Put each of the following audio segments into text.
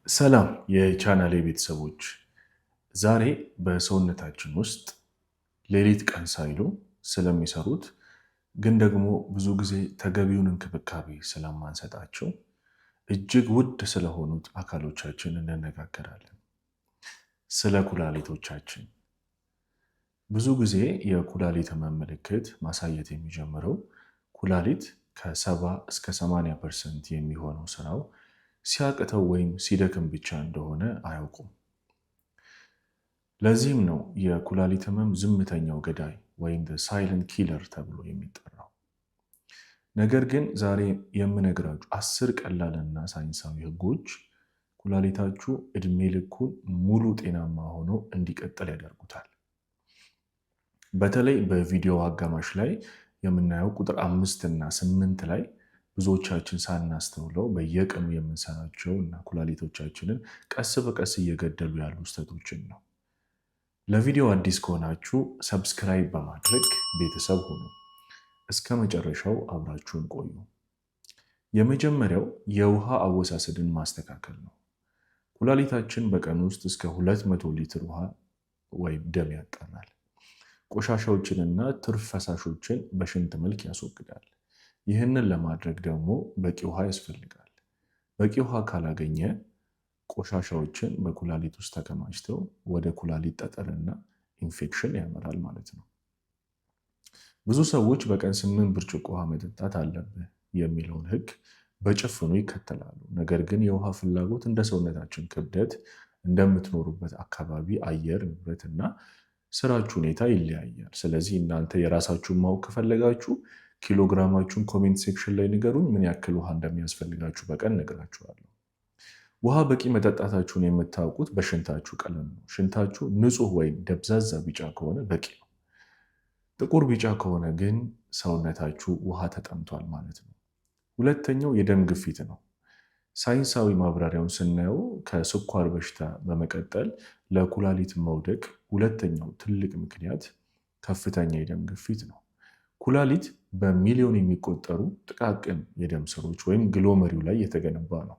ሰላም የቻናሌ ቤተሰቦች፣ ዛሬ በሰውነታችን ውስጥ ሌሊት ቀን ሳይሉ ስለሚሰሩት ግን ደግሞ ብዙ ጊዜ ተገቢውን እንክብካቤ ስለማንሰጣቸው እጅግ ውድ ስለሆኑት አካሎቻችን እንነጋገራለን። ስለ ኩላሊቶቻችን። ብዙ ጊዜ የኩላሊት ህመም ምልክት ማሳየት የሚጀምረው ኩላሊት ከ70 እስከ 80% የሚሆነው ስራው ሲያቅተው ወይም ሲደክም ብቻ እንደሆነ አያውቁም። ለዚህም ነው የኩላሊት ህመም ዝምተኛው ገዳይ ወይም ሳይለንት ኪለር ተብሎ የሚጠራው። ነገር ግን ዛሬ የምነግራችሁ 10 ቀላልና ሳይንሳዊ ህጎች ኩላሊታችሁ እድሜ ልኩን ሙሉ ጤናማ ሆኖ እንዲቀጥል ያደርጉታል። በተለይ በቪዲዮ አጋማሽ ላይ የምናየው ቁጥር 5 እና 8 ላይ ብዙዎቻችን ሳናስተውለው በየቀኑ የምንሰራቸው እና ኩላሊቶቻችንን ቀስ በቀስ እየገደሉ ያሉ ስህተቶችን ነው። ለቪዲዮ አዲስ ከሆናችሁ ሰብስክራይብ በማድረግ ቤተሰብ ሁኑ። እስከ መጨረሻው አብራችሁን ቆዩ። የመጀመሪያው የውሃ አወሳሰድን ማስተካከል ነው። ኩላሊታችን በቀን ውስጥ እስከ 200 ሊትር ውሃ ወይም ደም ያጠራል። ቆሻሻዎችንና ትርፍ ፈሳሾችን በሽንት መልክ ያስወግዳል። ይህንን ለማድረግ ደግሞ በቂ ውሃ ያስፈልጋል። በቂ ውሃ ካላገኘ ቆሻሻዎችን በኩላሊት ውስጥ ተከማችተው ወደ ኩላሊት ጠጠርና ኢንፌክሽን ያመራል ማለት ነው። ብዙ ሰዎች በቀን 8 ብርጭቆ ውሃ መጠጣት አለብህ የሚለውን ህግ በጭፍኑ ይከተላሉ። ነገር ግን የውሃ ፍላጎት እንደ ሰውነታችን ክብደት፣ እንደምትኖሩበት አካባቢ አየር ንብረት እና ስራችሁ ሁኔታ ይለያያል። ስለዚህ እናንተ የራሳችሁን ማወቅ ከፈለጋችሁ ኪሎግራማችሁን ኮሜንት ሴክሽን ላይ ንገሩኝ። ምን ያክል ውሃ እንደሚያስፈልጋችሁ በቀን ነግራችኋለሁ። ውሃ በቂ መጠጣታችሁን የምታውቁት በሽንታችሁ ቀለም ነው። ሽንታችሁ ንጹህ ወይም ደብዛዛ ቢጫ ከሆነ በቂ ነው። ጥቁር ቢጫ ከሆነ ግን ሰውነታችሁ ውሃ ተጠምቷል ማለት ነው። ሁለተኛው የደም ግፊት ነው። ሳይንሳዊ ማብራሪያውን ስናየው ከስኳር በሽታ በመቀጠል ለኩላሊት መውደቅ ሁለተኛው ትልቅ ምክንያት ከፍተኛ የደም ግፊት ነው። ኩላሊት በሚሊዮን የሚቆጠሩ ጥቃቅን የደም ስሮች ወይም ግሎመሪው ላይ የተገነባ ነው።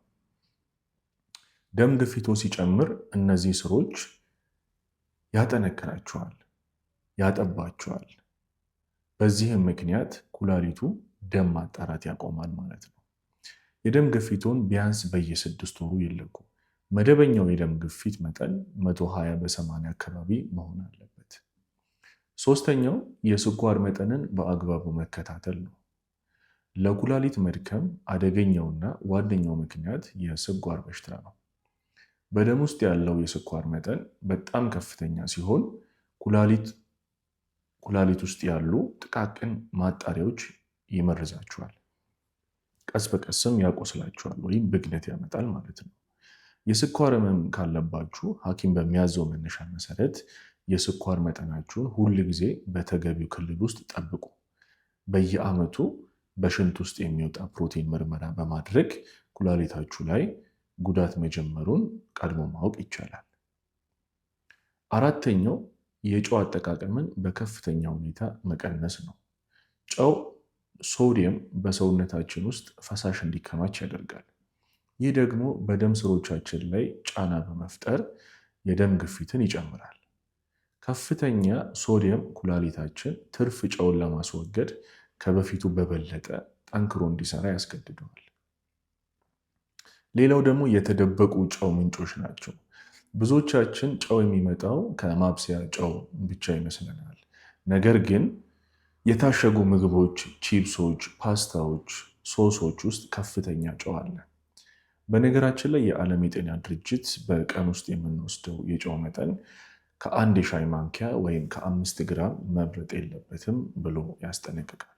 ደም ግፊቶ ሲጨምር እነዚህ ስሮች ያጠነክራቸዋል፣ ያጠባቸዋል። በዚህም ምክንያት ኩላሊቱ ደም ማጣራት ያቆማል ማለት ነው። የደም ግፊቱን ቢያንስ በየ6 ወሩ ይለኩ። መደበኛው የደም ግፊት መጠን 120 በ80 አካባቢ መሆን አለበት። ሶስተኛው የስኳር መጠንን በአግባቡ መከታተል ነው። ለኩላሊት መድከም አደገኛውና ዋነኛው ምክንያት የስኳር በሽታ ነው። በደም ውስጥ ያለው የስኳር መጠን በጣም ከፍተኛ ሲሆን ኩላሊት ውስጥ ያሉ ጥቃቅን ማጣሪያዎች ይመርዛቸዋል። ቀስ በቀስም ያቆስላቸዋል ወይም ብግነት ያመጣል ማለት ነው። የስኳር ህመም ካለባችሁ ሐኪም በሚያዘው መነሻ መሰረት የስኳር መጠናችሁን ሁል ጊዜ በተገቢው ክልል ውስጥ ጠብቁ። በየዓመቱ በሽንት ውስጥ የሚወጣ ፕሮቲን ምርመራ በማድረግ ኩላሊታችሁ ላይ ጉዳት መጀመሩን ቀድሞ ማወቅ ይቻላል። አራተኛው የጨው አጠቃቀምን በከፍተኛ ሁኔታ መቀነስ ነው። ጨው ሶዲየም በሰውነታችን ውስጥ ፈሳሽ እንዲከማች ያደርጋል። ይህ ደግሞ በደም ስሮቻችን ላይ ጫና በመፍጠር የደም ግፊትን ይጨምራል። ከፍተኛ ሶዲየም ኩላሊታችን ትርፍ ጨውን ለማስወገድ ከበፊቱ በበለጠ ጠንክሮ እንዲሰራ ያስገድደዋል። ሌላው ደግሞ የተደበቁ ጨው ምንጮች ናቸው። ብዙዎቻችን ጨው የሚመጣው ከማብሰያ ጨው ብቻ ይመስለናል። ነገር ግን የታሸጉ ምግቦች፣ ቺፕሶች፣ ፓስታዎች፣ ሶሶች ውስጥ ከፍተኛ ጨው አለ። በነገራችን ላይ የዓለም የጤና ድርጅት በቀን ውስጥ የምንወስደው የጨው መጠን ከ1 የሻይ ማንኪያ ወይም ከ5 ግራም መብለጥ የለበትም ብሎ ያስጠነቅቃል።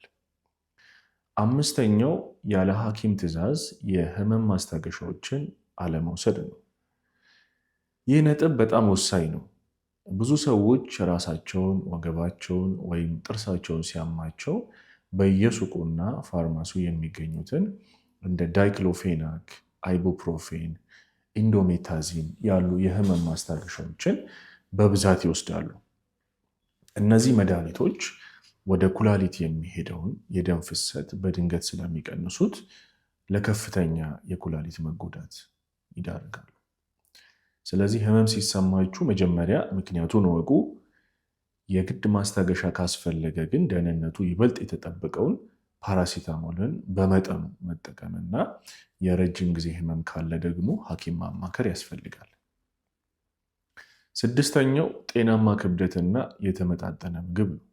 አምስተኛው ያለ ሐኪም ትዕዛዝ የህመም ማስታገሻዎችን አለመውሰድ ነው። ይህ ነጥብ በጣም ወሳኝ ነው። ብዙ ሰዎች ራሳቸውን፣ ወገባቸውን ወይም ጥርሳቸውን ሲያማቸው በየሱቁና ፋርማሲው የሚገኙትን እንደ ዳይክሎፌናክ፣ አይቡፕሮፌን፣ ኢንዶሜታዚን ያሉ የህመም ማስታገሻዎችን በብዛት ይወስዳሉ። እነዚህ መድኃኒቶች ወደ ኩላሊት የሚሄደውን የደም ፍሰት በድንገት ስለሚቀንሱት ለከፍተኛ የኩላሊት መጎዳት ይዳርጋሉ። ስለዚህ ህመም ሲሰማችሁ መጀመሪያ ምክንያቱን እወቁ። የግድ ማስታገሻ ካስፈለገ ግን ደህንነቱ ይበልጥ የተጠበቀውን ፓራሲታሞልን በመጠኑ መጠቀምና የረጅም ጊዜ ህመም ካለ ደግሞ ሐኪም ማማከር ያስፈልጋል። ስድስተኛው ጤናማ ክብደትና የተመጣጠነ ምግብ ነው።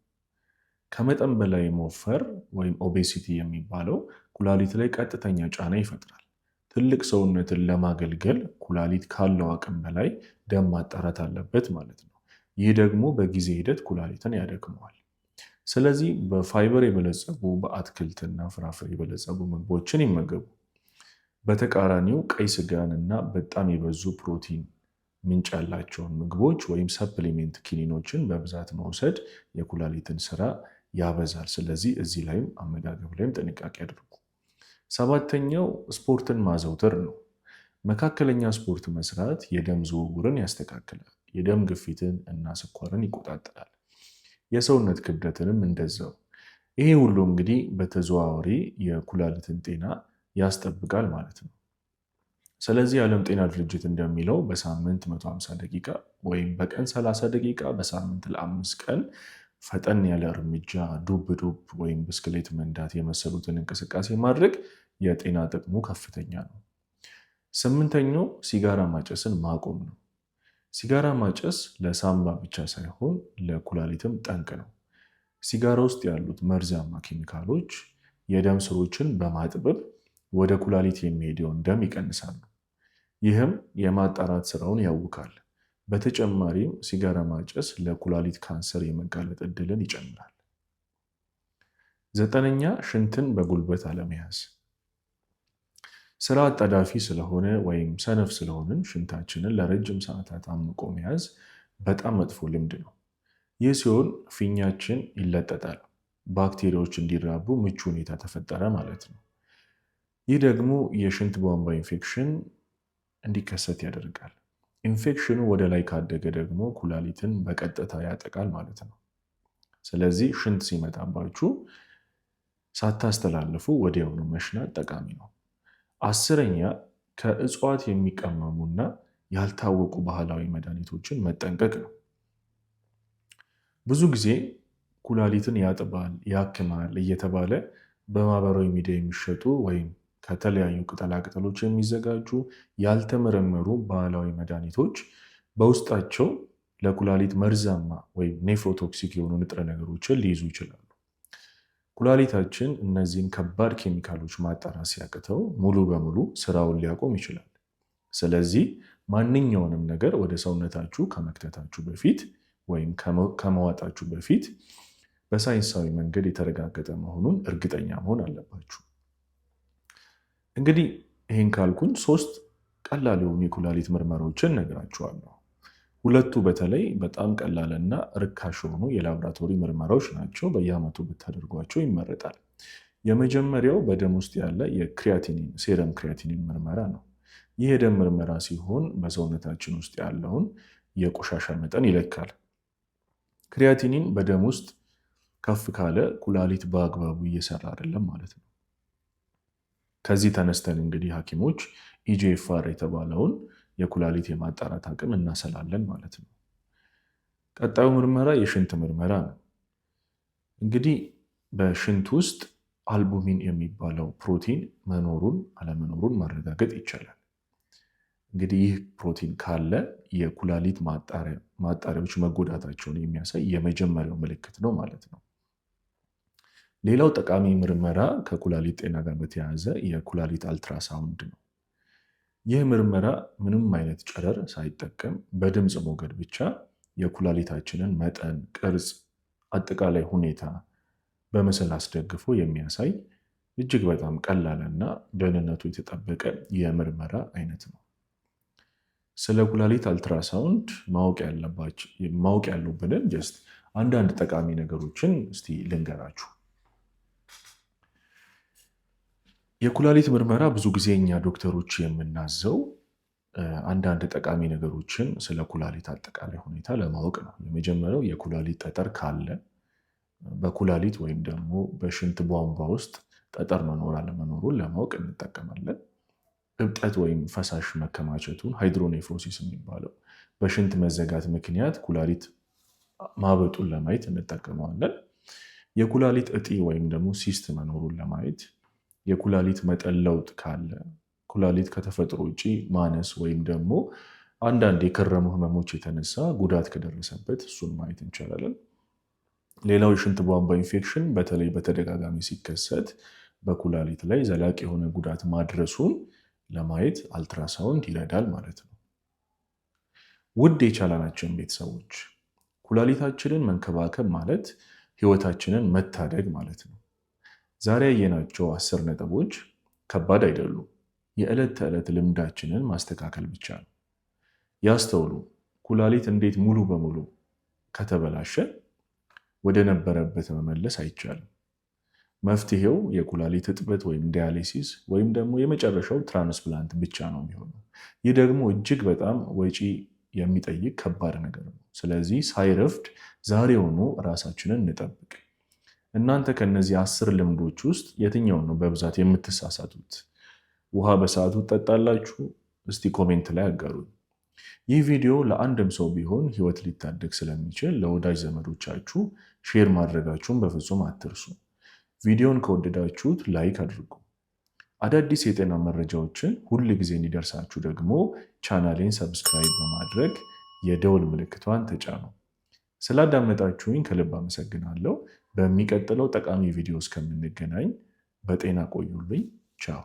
ከመጠን በላይ መወፈር ወይም ኦቤሲቲ የሚባለው ኩላሊት ላይ ቀጥተኛ ጫና ይፈጥራል። ትልቅ ሰውነትን ለማገልገል ኩላሊት ካለው አቅም በላይ ደም ማጣራት አለበት ማለት ነው። ይህ ደግሞ በጊዜ ሂደት ኩላሊትን ያደክመዋል። ስለዚህ በፋይበር የበለጸጉ በአትክልትና ፍራፍሬ የበለጸጉ ምግቦችን ይመገቡ። በተቃራኒው ቀይ ስጋን እና በጣም የበዙ ፕሮቲን ምንጭ ያላቸውን ምግቦች ወይም ሰፕሊሜንት ኪኒኖችን በብዛት መውሰድ የኩላሊትን ስራ ያበዛል። ስለዚህ እዚህ ላይም አመጋገብ ላይም ጥንቃቄ አድርጉ። ሰባተኛው ስፖርትን ማዘውተር ነው። መካከለኛ ስፖርት መስራት የደም ዝውውርን ያስተካክላል፣ የደም ግፊትን እና ስኳርን ይቆጣጠራል፣ የሰውነት ክብደትንም እንደዛው። ይሄ ሁሉ እንግዲህ በተዘዋዋሪ የኩላሊትን ጤና ያስጠብቃል ማለት ነው። ስለዚህ የዓለም ጤና ድርጅት እንደሚለው በሳምንት 150 ደቂቃ ወይም በቀን 30 ደቂቃ በሳምንት ለ5 ቀን ፈጠን ያለ እርምጃ ዱብ ዱብ ወይም ብስክሌት መንዳት የመሰሉትን እንቅስቃሴ ማድረግ የጤና ጥቅሙ ከፍተኛ ነው። ስምንተኛው ሲጋራ ማጨስን ማቆም ነው። ሲጋራ ማጨስ ለሳምባ ብቻ ሳይሆን ለኩላሊትም ጠንቅ ነው። ሲጋራ ውስጥ ያሉት መርዛማ ኬሚካሎች የደም ስሮችን በማጥበብ ወደ ኩላሊት የሚሄደውን ደም ይቀንሳሉ። ይህም የማጣራት ስራውን ያውካል። በተጨማሪም ሲጋራ ማጨስ ለኩላሊት ካንሰር የመጋለጥ ዕድልን ይጨምራል። ዘጠነኛ ሽንትን በጉልበት አለመያዝ። ስራ አጣዳፊ ስለሆነ ወይም ሰነፍ ስለሆንን ሽንታችንን ለረጅም ሰዓታት አምቆ መያዝ በጣም መጥፎ ልምድ ነው። ይህ ሲሆን ፊኛችን ይለጠጣል፣ ባክቴሪያዎች እንዲራቡ ምቹ ሁኔታ ተፈጠረ ማለት ነው። ይህ ደግሞ የሽንት ቧንቧ ኢንፌክሽን እንዲከሰት ያደርጋል። ኢንፌክሽኑ ወደ ላይ ካደገ ደግሞ ኩላሊትን በቀጥታ ያጠቃል ማለት ነው። ስለዚህ ሽንት ሲመጣባችሁ ሳታስተላልፉ ወዲያውኑ መሽናት ጠቃሚ ነው። አስረኛ ከእጽዋት የሚቀመሙና ያልታወቁ ባህላዊ መድኃኒቶችን መጠንቀቅ ነው። ብዙ ጊዜ ኩላሊትን ያጥባል፣ ያክማል እየተባለ በማህበራዊ ሚዲያ የሚሸጡ ወይም ከተለያዩ ቅጠላቅጠሎች የሚዘጋጁ ያልተመረመሩ ባህላዊ መድኃኒቶች በውስጣቸው ለኩላሊት መርዛማ ወይም ኔፍሮቶክሲክ የሆኑ ንጥረ ነገሮችን ሊይዙ ይችላሉ። ኩላሊታችን እነዚህን ከባድ ኬሚካሎች ማጣራት ሲያቅተው ሙሉ በሙሉ ስራውን ሊያቆም ይችላል። ስለዚህ ማንኛውንም ነገር ወደ ሰውነታችሁ ከመክተታችሁ በፊት ወይም ከመዋጣችሁ በፊት በሳይንሳዊ መንገድ የተረጋገጠ መሆኑን እርግጠኛ መሆን አለባችሁ። እንግዲህ ይህን ካልኩኝ 3 ቀላል የሆኑ የኩላሊት ምርመራዎችን ነግራችኋለሁ። ሁለቱ በተለይ በጣም ቀላልና ርካሽ የሆኑ የላቦራቶሪ ምርመራዎች ናቸው። በየዓመቱ ብታደርጓቸው ይመረጣል። የመጀመሪያው በደም ውስጥ ያለ የክሪያቲኒን ሴረም ክሪያቲኒን ምርመራ ነው። ይህ የደም ምርመራ ሲሆን በሰውነታችን ውስጥ ያለውን የቆሻሻ መጠን ይለካል። ክሪያቲኒን በደም ውስጥ ከፍ ካለ ኩላሊት በአግባቡ እየሰራ አይደለም ማለት ነው። ከዚህ ተነስተን እንግዲህ ሐኪሞች ኢጂኤፍአር የተባለውን የኩላሊት የማጣራት አቅም እናሰላለን ማለት ነው። ቀጣዩ ምርመራ የሽንት ምርመራ ነው። እንግዲህ በሽንት ውስጥ አልቡሚን የሚባለው ፕሮቲን መኖሩን አለመኖሩን ማረጋገጥ ይቻላል። እንግዲህ ይህ ፕሮቲን ካለ የኩላሊት ማጣሪያዎች መጎዳታቸውን የሚያሳይ የመጀመሪያው ምልክት ነው ማለት ነው። ሌላው ጠቃሚ ምርመራ ከኩላሊት ጤና ጋር በተያያዘ የኩላሊት አልትራሳውንድ ነው። ይህ ምርመራ ምንም አይነት ጨረር ሳይጠቀም በድምፅ ሞገድ ብቻ የኩላሊታችንን መጠን፣ ቅርጽ፣ አጠቃላይ ሁኔታ በምስል አስደግፎ የሚያሳይ እጅግ በጣም ቀላልና ደህንነቱ የተጠበቀ የምርመራ አይነት ነው። ስለ ኩላሊት አልትራሳውንድ ማወቅ ያሉብንን ጀስት አንዳንድ ጠቃሚ ነገሮችን እስቲ ልንገራችሁ። የኩላሊት ምርመራ ብዙ ጊዜ እኛ ዶክተሮች የምናዘው አንዳንድ ጠቃሚ ነገሮችን ስለ ኩላሊት አጠቃላይ ሁኔታ ለማወቅ ነው። የመጀመሪያው የኩላሊት ጠጠር ካለ በኩላሊት ወይም ደግሞ በሽንት ቧንቧ ውስጥ ጠጠር መኖር አለመኖሩን ለማወቅ እንጠቀማለን። እብጠት ወይም ፈሳሽ መከማቸቱን ሃይድሮኔፍሮሲስ የሚባለው በሽንት መዘጋት ምክንያት ኩላሊት ማበጡን ለማየት እንጠቀመዋለን። የኩላሊት እጢ ወይም ደግሞ ሲስት መኖሩን ለማየት፣ የኩላሊት መጠን ለውጥ ካለ፣ ኩላሊት ከተፈጥሮ ውጪ ማነስ ወይም ደግሞ አንዳንድ የከረሙ ህመሞች የተነሳ ጉዳት ከደረሰበት እሱን ማየት እንችላለን። ሌላው የሽንት ቧንቧ ኢንፌክሽን በተለይ በተደጋጋሚ ሲከሰት በኩላሊት ላይ ዘላቂ የሆነ ጉዳት ማድረሱን ለማየት አልትራሳውንድ ይረዳል ማለት ነው። ውድ የቻናላችን ቤተሰቦች ኩላሊታችንን መንከባከብ ማለት ህይወታችንን መታደግ ማለት ነው። ዛሬ ያየናቸው 10 ነጥቦች ከባድ አይደሉም። የዕለት ተዕለት ልምዳችንን ማስተካከል ብቻ ነው። ያስተውሉ፣ ኩላሊት እንዴት ሙሉ በሙሉ ከተበላሸ ወደ ነበረበት መመለስ አይቻልም። መፍትሄው የኩላሊት እጥበት ወይም ዲያሊሲስ ወይም ደግሞ የመጨረሻው ትራንስፕላንት ብቻ ነው የሚሆነው። ይህ ደግሞ እጅግ በጣም ወጪ የሚጠይቅ ከባድ ነገር ነው። ስለዚህ ሳይረፍድ ዛሬውኑ ራሳችንን እንጠብቅ። እናንተ ከነዚህ 10 ልምዶች ውስጥ የትኛውን ነው በብዛት የምትሳሳቱት? ውሃ በሰዓቱ ትጠጣላችሁ? እስቲ ኮሜንት ላይ አጋሩኝ። ይህ ቪዲዮ ለአንድም ሰው ቢሆን ህይወት ሊታደግ ስለሚችል ለወዳጅ ዘመዶቻችሁ ሼር ማድረጋችሁን በፍጹም አትርሱ። ቪዲዮን ከወደዳችሁት ላይክ አድርጉ። አዳዲስ የጤና መረጃዎችን ሁል ጊዜ እንዲደርሳችሁ ደግሞ ቻናሌን ሰብስክራይብ በማድረግ የደውል ምልክቷን ተጫኑ። ስላዳመጣችሁኝ ከልብ አመሰግናለሁ። በሚቀጥለው ጠቃሚ ቪዲዮ እስከምንገናኝ በጤና ቆዩልኝ። ቻው።